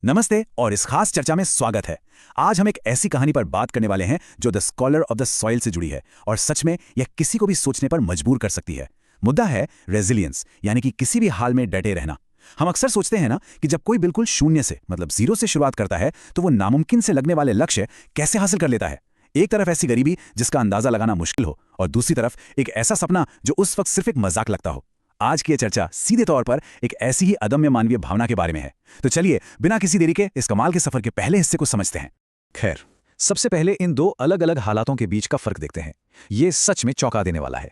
नमस्ते और इस खास चर्चा में स्वागत है। आज हम एक ऐसी कहानी पर बात करने वाले हैं जो the scholar of the soil से जुड़ी है और सच में यह किसी को भी सोचने पर मजबूर कर सकती है। मुद्दा है रेजिलियंस, यानी कि किसी भी हाल में डटे रहना। हम अक्सर सोचते हैं ना कि जब कोई बिल्कुल शून्य से मतलब जीरो से शुरुआत करता है तो वो नामुमकिन से लगने वाले लक्ष्य कैसे हासिल कर लेता है। एक तरफ ऐसी गरीबी जिसका अंदाजा लगाना मुश्किल हो और दूसरी तरफ एक ऐसा सपना जो उस वक्त सिर्फ एक मजाक लगता हो। आज की ये चर्चा सीधे तौर पर एक ऐसी ही अदम्य मानवीय भावना के बारे में है। तो चलिए बिना किसी देरी के इस कमाल के सफर के पहले हिस्से को समझते हैं। खैर, सबसे पहले इन दो अलग अलग हालातों के बीच का फर्क देखते हैं। ये सच में चौंका देने वाला है।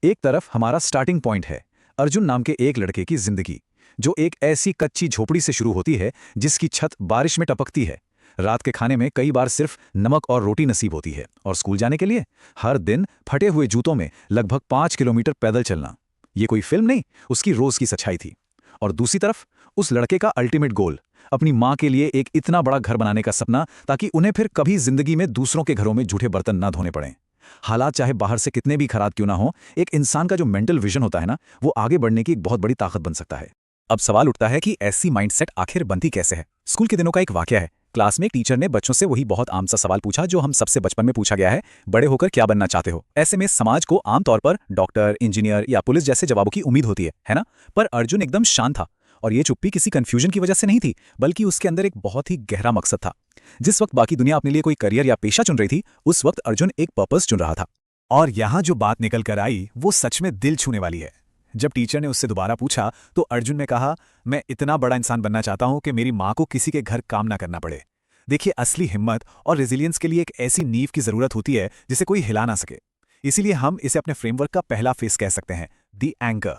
एक तरफ हमारा स्टार्टिंग पॉइंट है, अर्जुन नाम के एक लड़के की जिंदगी, जो एक ऐसी कच्ची झोपड़ी से शुरू होती है जिसकी छत बारिश में टपकती है। रात के खाने में कई बार सिर्फ नमक और रोटी नसीब होती है, और स्कूल जाने के लिए हर दिन फटे हुए जूतों में लगभग 5 किलोमीटर पैदल चलना। ये कोई फिल्म नहीं, उसकी रोज की सच्चाई थी। और दूसरी तरफ उस लड़के का अल्टीमेट गोल, अपनी माँ के लिए एक इतना बड़ा घर बनाने का सपना ताकि उन्हें फिर कभी जिंदगी में दूसरों के घरों में जूठे बर्तन ना धोने पड़ें। हालात चाहे बाहर से कितने भी खराब क्यों ना हो, एक इंसान का जो मेंटल विजन होता है ना, वो आगे बढ़ने की एक बहुत बड़ी ताकत बन सकता है। अब सवाल उठता है कि ऐसी माइंडसेट आखिर बनती कैसे है। स्कूल के दिनों का एक वाकया है। क्लास में एक टीचर ने बच्चों से वही बहुत आम सा सवाल पूछा जो हम सबसे बचपन में पूछा गया है, बड़े होकर क्या बनना चाहते हो। ऐसे में समाज को आमतौर पर डॉक्टर, इंजीनियर या पुलिस जैसे जवाबों की उम्मीद होती है ना। पर अर्जुन एकदम शांत था, और ये चुप्पी किसी कंफ्यूजन की वजह से नहीं थी, बल्कि उसके अंदर एक बहुत ही गहरा मकसद था। जिस वक्त बाकी दुनिया अपने लिए कोई करियर या पेशा चुन रही थी, उस वक्त अर्जुन एक पर्पस चुन रहा था। और यहां जो बात निकल कर आई वो सच में दिल छूने वाली है। जब टीचर ने उससे दोबारा पूछा तो अर्जुन ने कहा, मैं इतना बड़ा इंसान बनना चाहता हूं कि मेरी माँ को किसी के घर काम ना करना पड़े। देखिए, असली हिम्मत और रेजिलियंस के लिए एक ऐसी नींव की जरूरत होती है जिसे कोई हिला ना सके। इसीलिए हम इसे अपने फ्रेमवर्क का पहला फेस कह सकते हैं, द एंकर।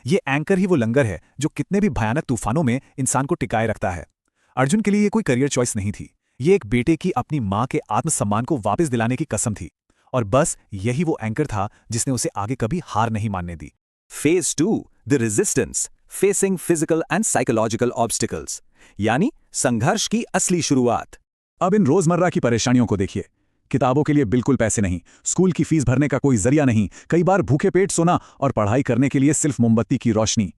ये एंकर ही वो लंगर है जो कितने भी भयानक तूफानों में इंसान को टिकाए रखता है। अर्जुन के लिए ये कोई करियर चॉइस नहीं थी, ये एक बेटे की अपनी माँ के आत्मसम्मान को वापस दिलाने की कसम थी। और बस यही वो एंकर था जिसने उसे आगे कभी हार नहीं मानने दी। Phase 2, the resistance, facing physical and psychological obstacles, यानी संघर्ष की असली शुरुआत। अब इन रोजमर्रा की परेशानियों को देखिए। किताबों के लिए बिल्कुल पैसे नहीं, स्कूल की फीस भरने का कोई जरिया नहीं, कई बार भूखे पेट सोना और पढ़ाई करने के लिए सिर्फ मोमबत्ती की रोशनी।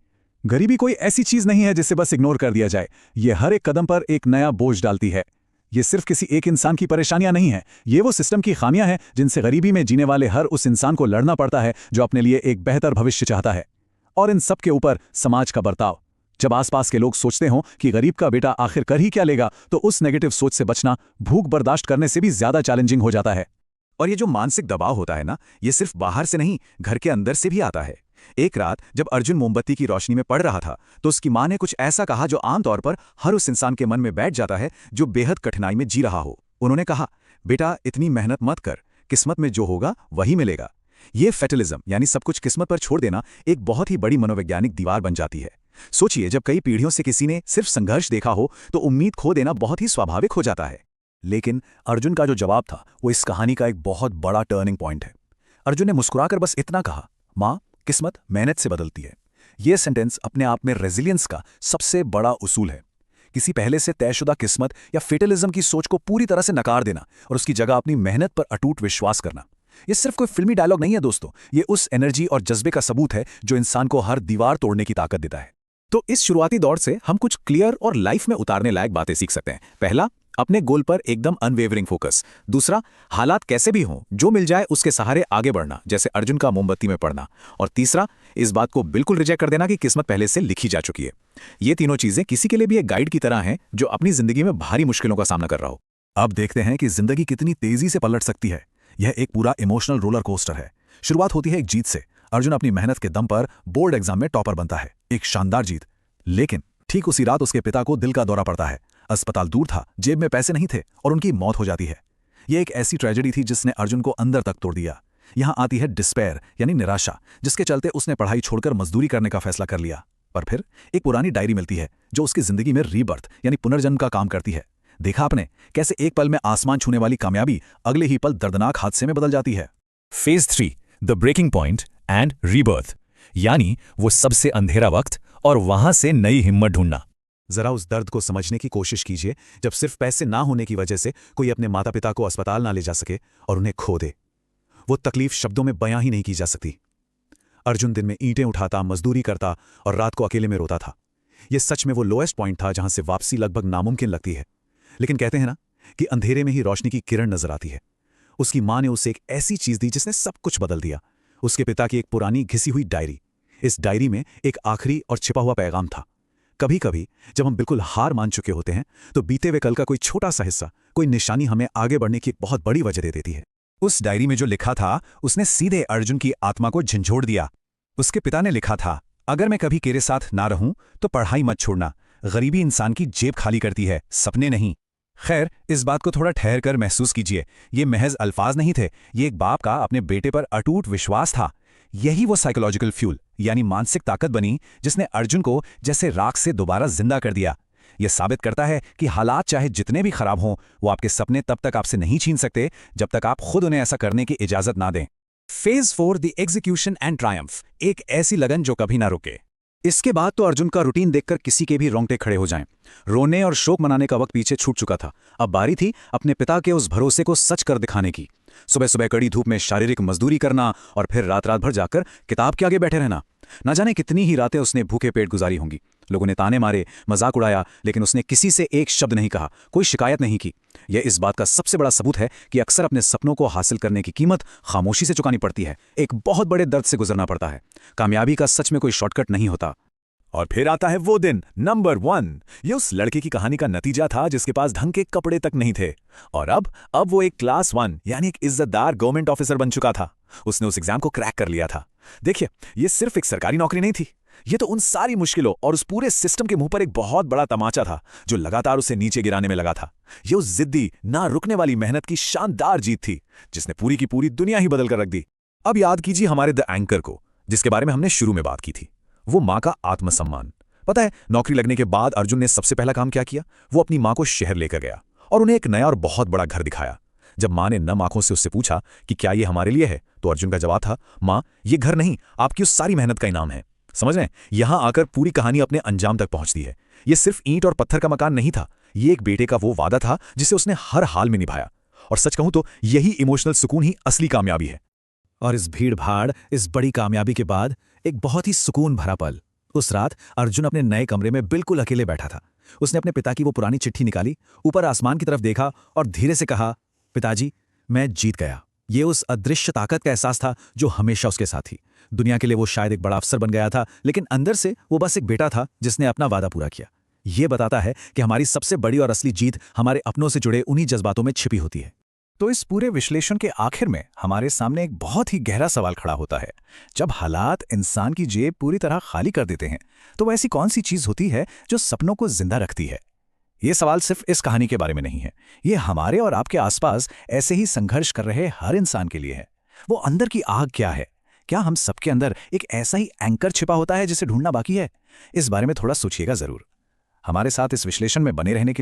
गरीबी कोई ऐसी चीज नहीं है जिसे बस इग्नोर कर दिया जाए, ये हर एक कदम पर एक नया बोझ डालती है। ये सिर्फ किसी एक इंसान की परेशानियां नहीं है, ये वो सिस्टम की खामियां हैं जिनसे गरीबी में जीने वाले हर उस इंसान को लड़ना पड़ता है जो अपने लिए एक बेहतर भविष्य चाहता है। और इन सब के ऊपर समाज का बर्ताव। जब आसपास के लोग सोचते हों कि गरीब का बेटा आखिर कर ही क्या लेगा, तो उस नेगेटिव सोच से बचना भूख बर्दाश्त करने से भी ज्यादा चैलेंजिंग हो जाता है। और ये जो मानसिक दबाव होता है ना, ये सिर्फ बाहर से नहीं, घर के अंदर से भी आता है। एक रात जब अर्जुन मोमबत्ती की रोशनी में पड़ रहा था, तो उसकी मां ने कुछ ऐसा कहा जो आमतौर पर हर उस इंसान के मन में बैठ जाता है जो बेहद कठिनाई में जी रहा हो। उन्होंने कहा, बेटा इतनी मेहनत मत कर, किस्मत में जो होगा वही मिलेगा। ये फेटलिज्म, यानी सब कुछ किस्मत पर छोड़ देना, एक बहुत ही बड़ी मनोवैज्ञानिक दीवार बन जाती है। सोचिए, जब कई पीढ़ियों से किसी ने सिर्फ संघर्ष देखा हो तो उम्मीद खो देना बहुत ही स्वाभाविक हो जाता है। लेकिन अर्जुन का जो जवाब था वो इस कहानी का एक बहुत बड़ा टर्निंग पॉइंट है। अर्जुन ने मुस्कुराकर बस इतना कहा, माँ, किस्मत मेहनत से बदलती है। यह सेंटेंस अपने आप में रेजिलियंस का सबसे बड़ा उसूल है। किसी पहले से तयशुदा किस्मत या फेटलिज्म की सोच को पूरी तरह से नकार देना और उसकी जगह अपनी मेहनत पर अटूट विश्वास करना। यह सिर्फ कोई फिल्मी डायलॉग नहीं है दोस्तों, ये उस एनर्जी और जज्बे का सबूत है जो इंसान को हर दीवार तोड़ने की ताकत देता है। तो इस शुरुआती दौर से हम कुछ क्लियर और लाइफ में उतारने लायक बातें सीख सकते हैं। पहला, अपने गोल पर एकदम अनवेवरिंग फोकस। दूसरा, हालात कैसे भी हों, जो मिल जाए उसके सहारे आगे बढ़ना, जैसे अर्जुन का मोमबत्ती में पड़ना। और तीसरा, इस बात को बिल्कुल रिजेक्ट कर देना कि किस्मत पहले से लिखी जा चुकी है। ये तीनों चीजें किसी के लिए भी एक गाइड की तरह हैं जो अपनी जिंदगी में भारी मुश्किलों का सामना कर रहा हो। अब देखते हैं कि जिंदगी कितनी तेजी से पलट सकती है। यह एक पूरा इमोशनल रोलर कोस्टर है। शुरुआत होती है एक जीत से। अर्जुन अपनी मेहनत के दम पर बोर्ड एग्जाम में टॉपर बनता है, एक शानदार जीत। लेकिन ठीक उसी रात उसके पिता को दिल का दौरा पड़ता है। अस्पताल दूर था, जेब में पैसे नहीं थे और उनकी मौत हो जाती है। यह एक ऐसी ट्रेजेडी थी जिसने अर्जुन को अंदर तक तोड़ दिया। यहां आती है डिस्पेयर, यानी निराशा, जिसके चलते उसने पढ़ाई छोड़कर मजदूरी करने का फैसला कर लिया। पर फिर एक पुरानी डायरी मिलती है जो उसकी जिंदगी में रीबर्थ यानी पुनर्जन्म का काम करती है। देखा आपने कैसे एक पल में आसमान छूने वाली कामयाबी अगले ही पल दर्दनाक हादसे में बदल जाती है। Phase 3, the breaking point and rebirth, यानी वो सबसे अंधेरा वक्त और वहां से नई हिम्मत ढूंढना। जरा उस दर्द को समझने की कोशिश कीजिए जब सिर्फ पैसे ना होने की वजह से कोई अपने माता पिता को अस्पताल ना ले जा सके और उन्हें खो दे। वो तकलीफ शब्दों में बयां ही नहीं की जा सकती। अर्जुन दिन में ईंटें उठाता, मजदूरी करता और रात को अकेले में रोता था। ये सच में वो लोएस्ट पॉइंट था जहां से वापसी लगभग नामुमकिन लगती है। लेकिन कहते हैं ना कि अंधेरे में ही रोशनी की किरण नजर आती है। उसकी मां ने उसे एक ऐसी चीज दी जिसने सब कुछ बदल दिया। उसके पिता की एक पुरानी घिसी हुई डायरी। इस डायरी में एक आखिरी और छिपा हुआ पैगाम था। कभी कभी जब हम बिल्कुल हार मान चुके होते हैं तो बीते हुए कल का कोई छोटा सा हिस्सा, कोई निशानी हमें आगे बढ़ने की एक बहुत बड़ी वजह दे देती है। उस डायरी में जो लिखा था उसने सीधे अर्जुन की आत्मा को झंझोड़ दिया। उसके पिता ने लिखा था, अगर मैं कभी तेरे साथ ना रहूं तो पढ़ाई मत छोड़ना। गरीबी इंसान की जेब खाली करती है, सपने नहीं। खैर, इस बात को थोड़ा ठहर कर महसूस कीजिए। ये महज अल्फाज नहीं थे, ये एक बाप का अपने बेटे पर अटूट विश्वास था। यही वो साइकोलॉजिकल फ्यूल यानी मानसिक ताकत बनी जिसने अर्जुन को जैसे राख से दोबारा जिंदा कर दिया। यह साबित करता है कि हालात चाहे जितने भी खराब हों, वो आपके सपने तब तक आपसे नहीं छीन सकते जब तक आप खुद उन्हें ऐसा करने की इजाजत ना दें। Phase 4 the execution and Triumph, एक ऐसी लगन जो कभी ना रुके। इसके बाद तो अर्जुन का रूटीन देखकर किसी के भी रोंगटे खड़े हो जाएं। रोने और शोक मनाने का वक्त पीछे छूट चुका था। अब बारी थी अपने पिता के उस भरोसे को सच कर दिखाने की। सुबह सुबह कड़ी धूप में शारीरिक मजदूरी करना और फिर रात रात भर जाकर किताब के आगे बैठे रहना। न जाने कितनी ही रातें उसने भूखे पेट गुजारी होंगी। लोगों ने ताने मारे, मजाक उड़ाया, लेकिन उसने किसी से एक शब्द नहीं कहा, कोई शिकायत नहीं की। यह इस बात का सबसे बड़ा सबूत है कि अक्सर अपने सपनों को हासिल करने की कीमत खामोशी से चुकानी पड़ती है। एक बहुत बड़े दर्द से गुजरना पड़ता है। कामयाबी का सच में कोई शॉर्टकट नहीं होता। और फिर आता है वो दिन, नंबर 1। ये उस लड़के की कहानी का नतीजा था जिसके पास ढंग के कपड़े तक नहीं थे। और अब वो एक क्लास 1 यानी एक इज्जतदार गवर्नमेंट ऑफिसर बन चुका था। उसने उस एग्जाम को क्रैक कर लिया था। देखिए, ये सिर्फ एक सरकारी नौकरी नहीं थी, ये तो उन सारी मुश्किलों और उस पूरे सिस्टम के मुंह पर एक बहुत बड़ा तमाचा था जो लगातार उसे नीचे गिराने में लगा था। ये उस जिद्दी, ना रुकने वाली मेहनत की शानदार जीत थी जिसने पूरी की पूरी दुनिया ही बदल कर रख दी। अब याद कीजिए हमारे द एंकर को, जिसके बारे में हमने शुरू में बात की थी। वो मां का आत्मसम्मान। पता है, नौकरी लगने के बाद अर्जुन ने सबसे पहला काम क्या किया? वो अपनी मां को शहर लेकर गया और उन्हें एक नया और बहुत बड़ा घर दिखाया। जब मां ने नम आंखों से उससे पूछा कि क्या ये हमारे लिए है, तो अर्जुन का जवाब था, मां, ये घर नहीं, आपकी उस सारी मेहनत का इनाम है। समझ रहे हैं? यहां आकर पूरी कहानी अपने अंजाम तक पहुंचती है। ये सिर्फ ईंट और पत्थर का मकान नहीं था, ये एक बेटे का वो वादा था जिसे उसने हर हाल में निभाया। और सच कहूं तो यही इमोशनल सुकून ही असली कामयाबी है। और इस भीड़ भाड़, इस बड़ी कामयाबी के बाद एक बहुत ही सुकून भरा पल। उस रात अर्जुन अपने नए कमरे में बिल्कुल अकेले बैठा था। उसने अपने पिता की वो पुरानी चिट्ठी निकाली, ऊपर आसमान की तरफ देखा और धीरे से कहा, पिताजी, मैं जीत गया। ये उस अदृश्य ताकत का एहसास था जो हमेशा उसके साथ थी। दुनिया के लिए वो शायद एक बड़ा अफसर बन गया था, लेकिन अंदर से वो बस एक बेटा था जिसने अपना वादा पूरा किया। ये बताता है कि हमारी सबसे बड़ी और असली जीत हमारे अपनों से जुड़े उन्हीं जज्बातों में छिपी होती है। तो इस पूरे विश्लेषण के आखिर में हमारे सामने एक बहुत ही गहरा सवाल खड़ा होता है। जब हालात इंसान की जेब पूरी तरह खाली कर देते हैं, तो ऐसी कौन सी चीज होती है जो सपनों को जिंदा रखती है? ये सवाल सिर्फ इस कहानी के बारे में नहीं है, ये हमारे और आपके आसपास ऐसे ही संघर्ष कर रहे हर इंसान के लिए है। वो अंदर की आग क्या है? क्या हम सबके अंदर एक ऐसा ही एंकर छिपा होता है जिसे ढूंढना बाकी है? इस बारे में थोड़ा सोचिएगा जरूर। हमारे साथ इस विश्लेषण में बने रहने के लिए